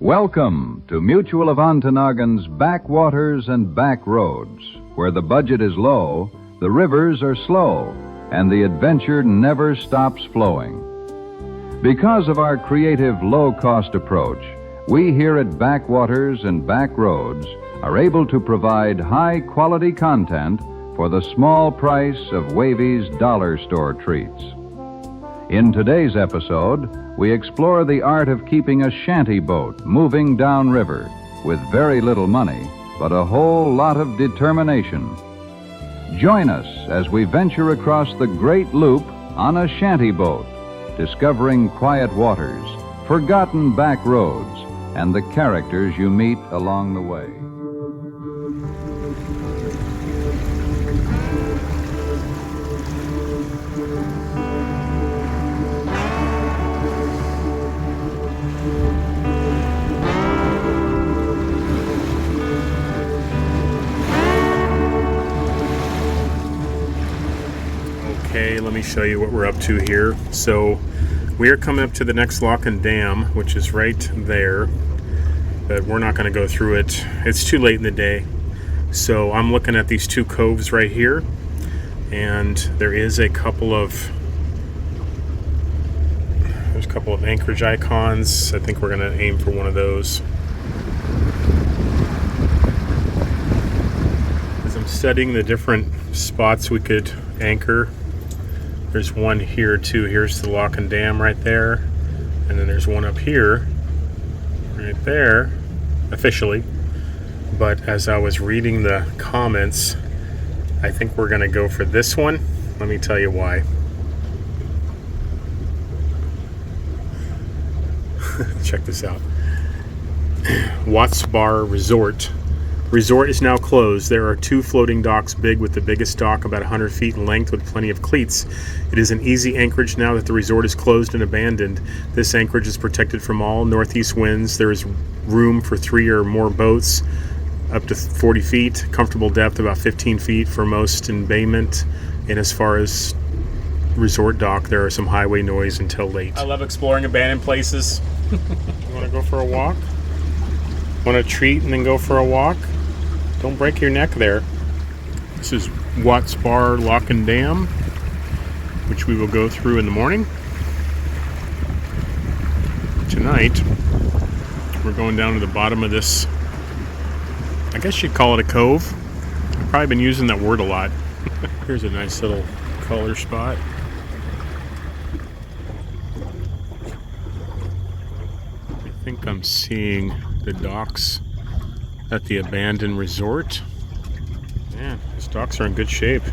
Welcome to Mutual of Ontonoggin's backwaters and back roads, where the budget is low, the rivers are slow, and the adventure never stops flowing. Because of our creative low-cost approach, we here at Backwaters and Back Roads are able to provide high-quality content for the small price of Wavey's dollar store treats. In today's episode, we explore the art of keeping a shanty boat moving downriver with very little money, but a whole lot of determination. Join us as we venture across the Great Loop on a shanty boat, discovering quiet waters, forgotten back roads, and the characters you meet along the way. Okay, let me show you what we're up to here. So we are coming up to the next lock and dam, which is right there, but we're not going to go through it. It's too late in the day. So I'm looking at these two coves right here, and there's a couple of anchorage icons. I think we're going to aim for one of those. As I'm studying the different spots we could anchor, there's one here too. Here's the lock and dam right there, and then there's one up here right there officially. But as I was reading the comments, I think we're gonna go for this one. Let me tell you why. Check this out. Watts Bar Resort is now closed. There are two floating docks big, with the biggest dock about 100 feet in length with plenty of cleats. It is an easy anchorage now that the resort is closed and abandoned. This anchorage is protected from all northeast winds. There is room for 3 or more boats up to 40 feet, comfortable depth about 15 feet for most embayment. And as far as resort dock, there are some highway noise until late. I love exploring abandoned places. You want to go for a walk? Want to treat and then go for a walk? Don't break your neck there. This is Watts Bar Lock and Dam, which we will go through in the morning. Tonight, we're going down to the bottom of this, I guess you'd call it a cove. I've probably been using that word a lot. Here's a nice little color spot. I think I'm seeing the docks at the abandoned resort. Man, these docks are in good shape.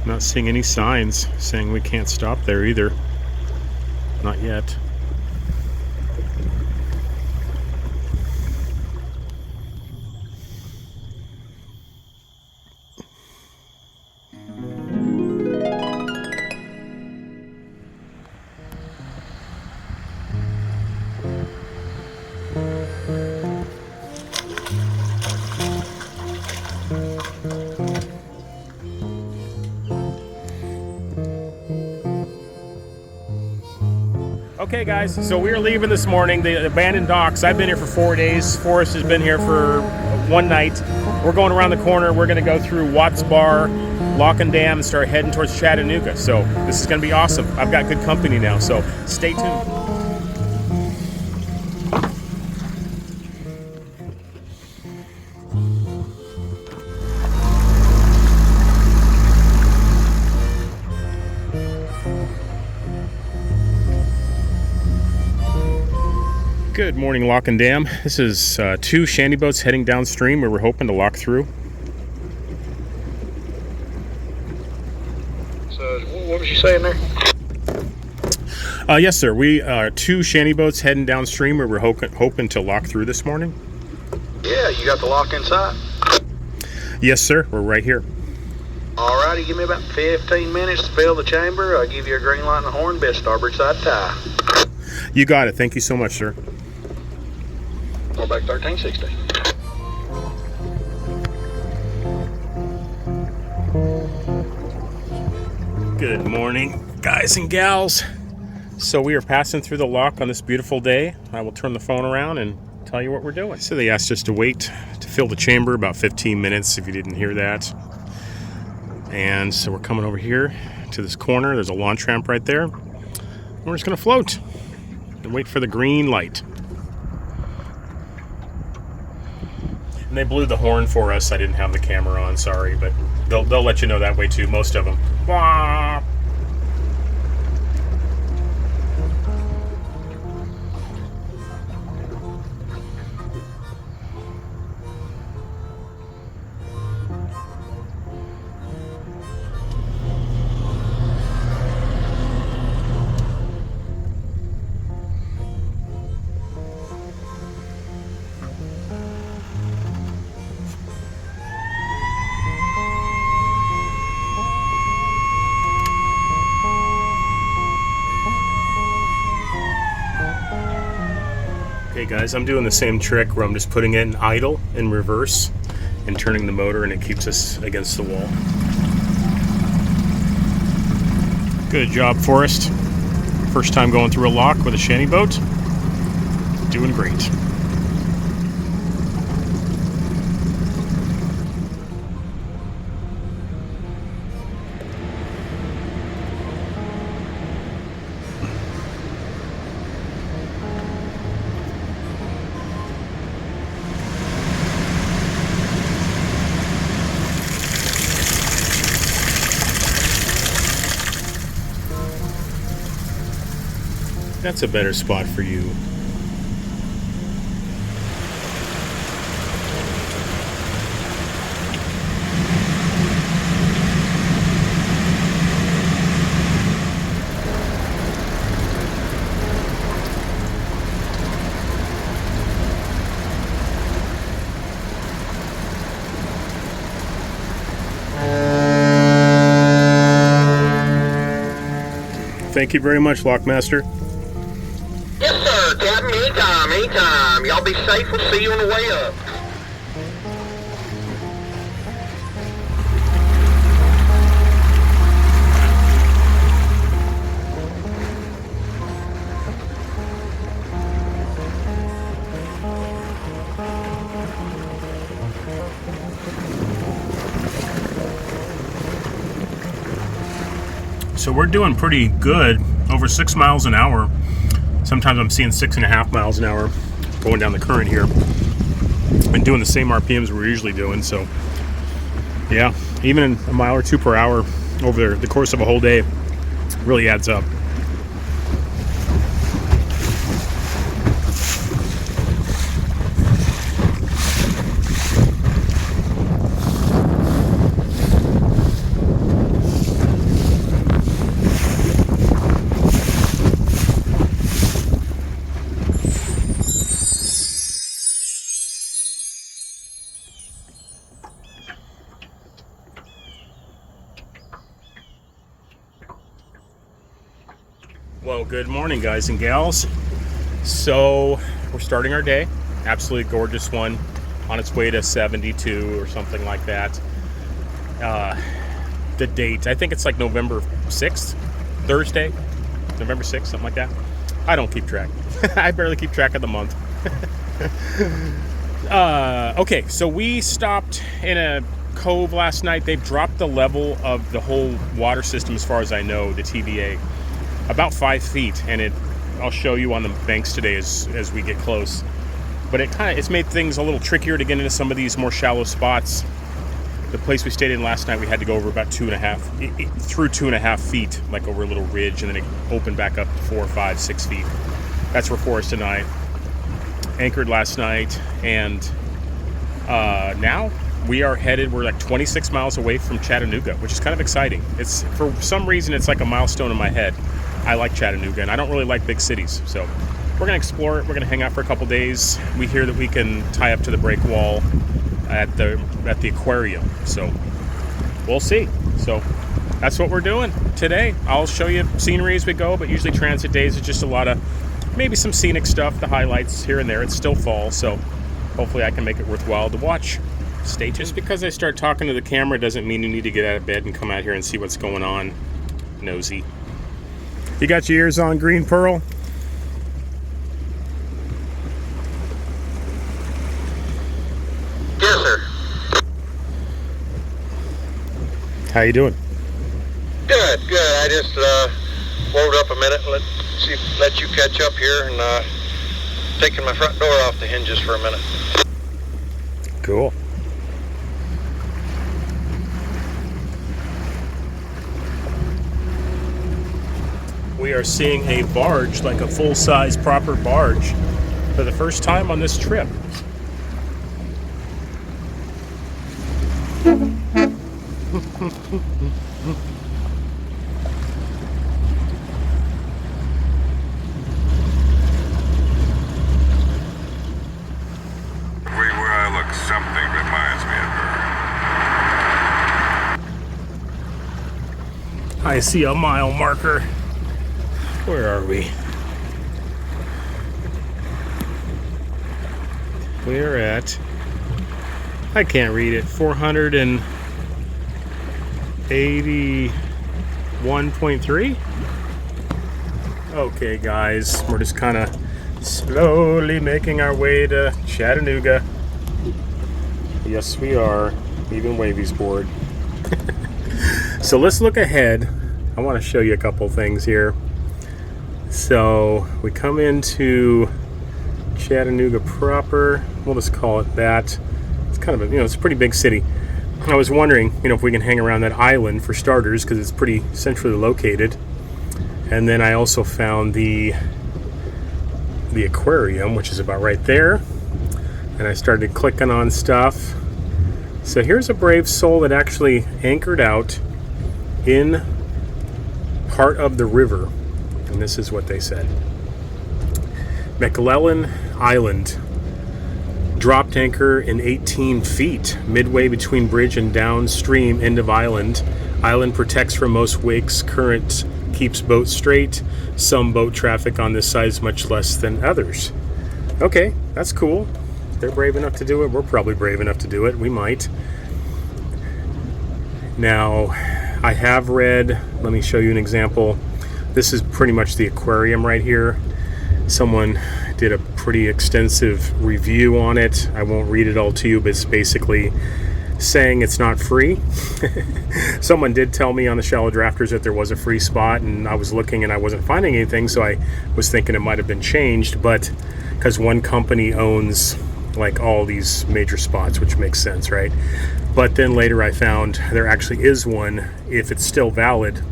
Not seeing any signs saying we can't stop there either. Not yet. Okay guys, so we're leaving this morning, the abandoned docks. I've been here for 4 days. Forrest has been here for one night. We're going around the corner. We're going to go through Watts Bar, Lock and Dam, and start heading towards Chattanooga. So this is going to be awesome. I've got good company now, so stay tuned. Good morning, Lock and Dam. This is 2 shanty boats heading downstream where we're hoping to lock through. So, what was you saying there? Yes, sir. We are 2 shanty boats heading downstream where we're hoping to lock through this morning. Yeah, you got the lock inside? Yes, sir. We're right here. Alrighty, give me about 15 minutes to fill the chamber. I'll give you a green light and a horn, best starboard side tie. You got it. Thank you so much, sir. We're back 1360. Good morning, guys and gals. So we are passing through the lock on this beautiful day. I will turn the phone around and tell you what we're doing. So they asked us to wait to fill the chamber about 15 minutes if you didn't hear that. And so we're coming over here to this corner. There's a launch ramp right there. We're just going to float and wait for the green light. And they blew the horn for us. I didn't have the camera on, sorry, but they'll let you know that way too, most of them. Wah! Okay guys, I'm doing the same trick where I'm just putting it in idle in reverse and turning the motor, and it keeps us against the wall. Good job, Forrest. First time going through a lock with a shanty boat. Doing great. That's a better spot for you. Thank you very much, Lockmaster. Yes, sir, Captain. Anytime, anytime. Y'all be safe. We'll see you on the way up. So we're doing pretty good, over 6 miles an hour. Sometimes I'm seeing 6.5 miles an hour going down the current here. Been doing the same RPMs we're usually doing, so yeah, even a mile or two per hour over the course of a whole day really adds up. Well, good morning, guys and gals. So we're starting our day. Absolutely gorgeous one, on its way to 72 or something like that. The date, I think it's like November 6th, Thursday, November 6th, something like that. I don't keep track. I barely keep track of the month. Okay, so we stopped in a cove last night. They've dropped the level of the whole water system, as far as I know, the TVA, about 5 feet, and I'll show you on the banks today as we get close. But it's made things a little trickier to get into some of these more shallow spots. The place we stayed in last night, we had to go over about 2.5 feet, like over a little ridge, and then it opened back up to 4, 5, 6 feet. That's where Forrest and I anchored last night, and now we're like 26 miles away from Chattanooga, which is kind of exciting. It's, for some reason, it's like a milestone in my head. I like Chattanooga, and I don't really like big cities, so we're going to explore it. We're going to hang out for a couple days. We hear that we can tie up to the break wall at the aquarium, so we'll see. So that's what we're doing today. I'll show you scenery as we go, but usually transit days is just a lot of maybe some scenic stuff, the highlights here and there. It's still fall, so hopefully I can make it worthwhile to watch. Stay tuned. Just because I start talking to the camera doesn't mean you need to get out of bed and come out here and see what's going on, nosy. You got your ears on, Green Pearl? Yes, sir. How you doing? Good, good. I just load up a minute and let you catch up here, and taking my front door off the hinges for a minute. Cool. We are seeing a barge, like a full-size proper barge, for the first time on this trip. Everywhere I look, something reminds me of her. I see a mile marker. Where are we? We're at, I can't read it, 481.3? Okay, guys, we're just kind of slowly making our way to Chattanooga. Yes, we are. Even Wavey's bored. So let's look ahead. I want to show you a couple things here. So we come into Chattanooga proper. We'll just call it that. It's kind of a, it's a pretty big city. I was wondering, if we can hang around that island for starters, because it's pretty centrally located. And then I also found the aquarium, which is about right there. And I started clicking on stuff. So here's a brave soul that actually anchored out in part of the river. And this is what they said. McClellan Island. Dropped anchor in 18 feet, midway between bridge and downstream end of island. Island protects from most wakes. Current keeps boat straight. Some boat traffic on this side is much less than others. Okay, that's cool. They're brave enough to do it. We're probably brave enough to do it. We might. Now, I have read, let me show you an example. This is pretty much the aquarium right here. Someone did a pretty extensive review on it. I won't read it all to you, but it's basically saying it's not free. Someone did tell me on the Shallow Drafters that there was a free spot, and I was looking and I wasn't finding anything, so I was thinking it might have been changed, but because one company owns like all these major spots, which makes sense, right? But then later I found there actually is one, if it's still valid,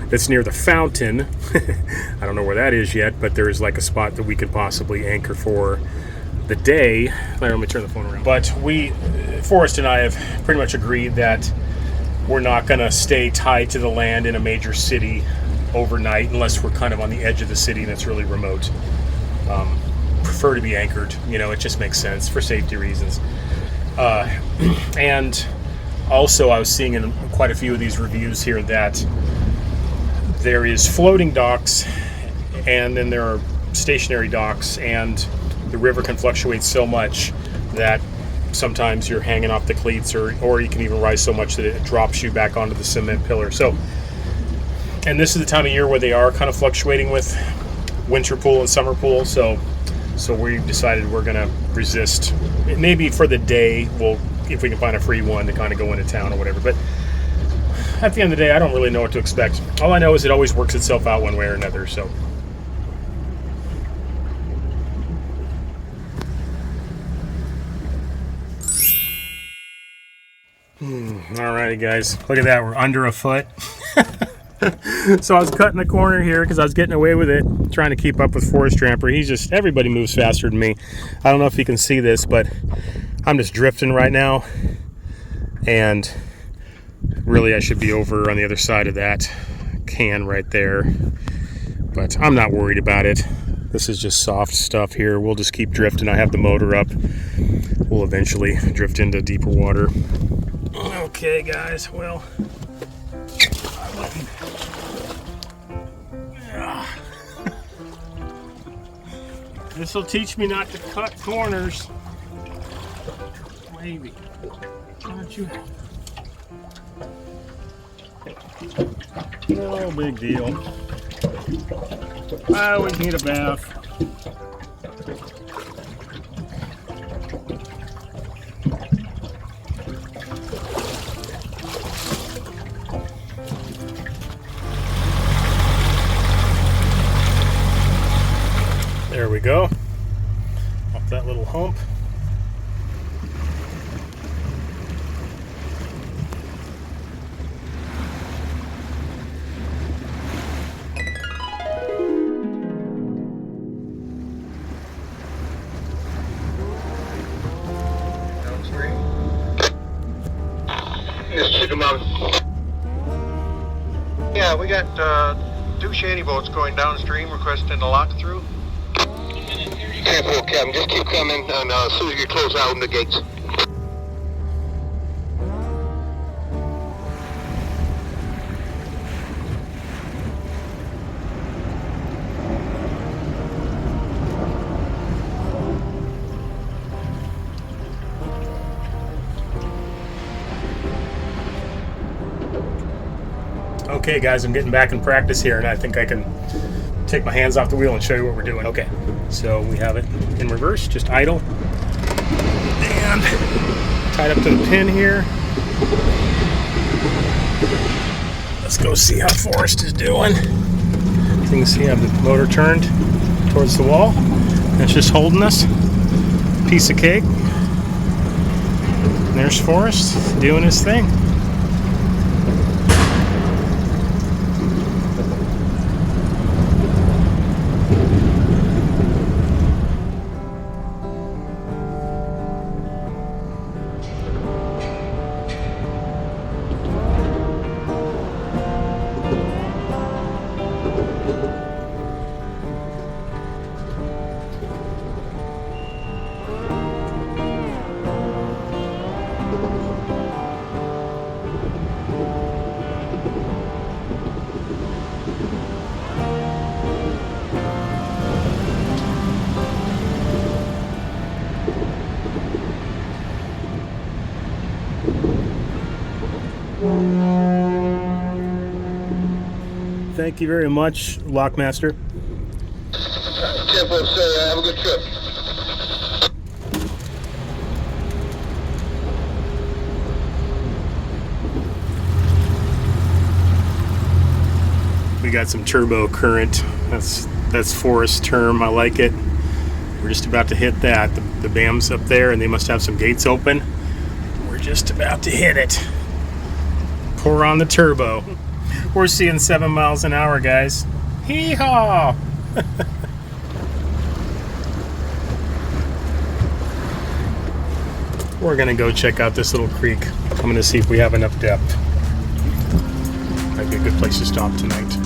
that's near the fountain. I don't know where that is yet, but there is like a spot that we could possibly anchor for the day. Let me turn the phone around. But Forrest and I have pretty much agreed that we're not going to stay tied to the land in a major city overnight unless we're kind of on the edge of the city and it's really remote. Prefer to be anchored. It just makes sense for safety reasons. And also I was seeing in quite a few of these reviews here that there is floating docks and then there are stationary docks, and the river can fluctuate so much that sometimes you're hanging off the cleats, or you can even rise so much that it drops you back onto the cement pillar. So, and this is the time of year where they are kind of fluctuating with winter pool and summer pool. So we decided we're going to resist. Maybe for the day, if we can find a free one to kind of go into town or whatever. But at the end of the day, I don't really know what to expect. All I know is it always works itself out one way or another. So. Alrighty, guys. Look at that. We're under a foot. So I was cutting the corner here because I was getting away with it, trying to keep up with Forrest Tramper. Everybody moves faster than me. I don't know if you can see this, but I'm just drifting right now. And really, I should be over on the other side of that can right there. But I'm not worried about it. This is just soft stuff here. We'll just keep drifting. I have the motor up. We'll eventually drift into deeper water. Okay, guys. Well, this will teach me not to cut corners. Wavey, why don't you? No big deal. I always need a bath. There we go. Off that little hump. Yeah, we got 2 shanty boats going downstream requesting a lock through. 10-4, Captain. Just keep coming, and as soon as you close out the gates. Okay, guys, I'm getting back in practice here, and I think I can take my hands off the wheel and show you what we're doing. Okay, so we have it in reverse, just idle, and tied up to the pin here. Let's go see how Forrest is doing. As you can see, I have the motor turned towards the wall. It's just holding us. Piece of cake. And there's Forrest doing his thing. Thank you very much, Lockmaster. 10-4, sir. Have a good trip. We got some turbo current. That's Forrest's term. I like it. We're just about to hit that. The BAM's up there, and they must have some gates open. We're just about to hit it. Pour on the turbo. We're seeing 7 miles an hour, guys. Hee-haw! We're gonna go check out this little creek. I'm gonna see if we have enough depth. Might be a good place to stop tonight.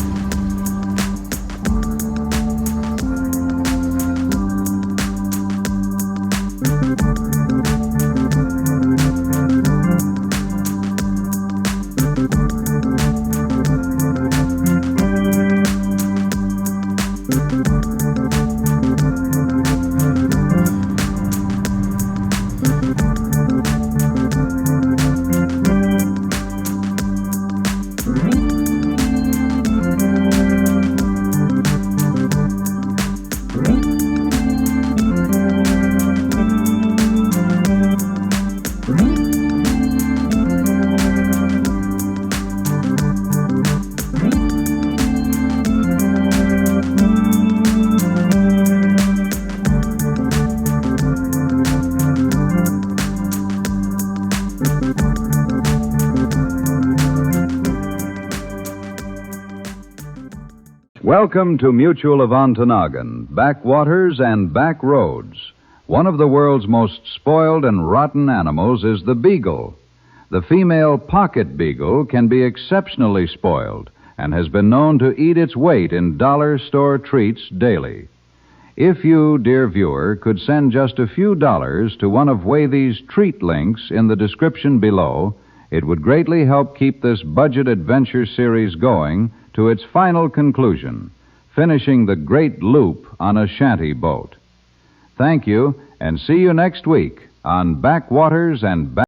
Welcome to Mutual of Ontonagon, backwaters and back roads. One of the world's most spoiled and rotten animals is the beagle. The female pocket beagle can be exceptionally spoiled and has been known to eat its weight in dollar store treats daily. If you, dear viewer, could send just a few dollars to one of Wavey's treat links in the description below, it would greatly help keep this budget adventure series going to its final conclusion, finishing the great loop on a shanty boat. Thank you, and see you next week on Backwaters and Back...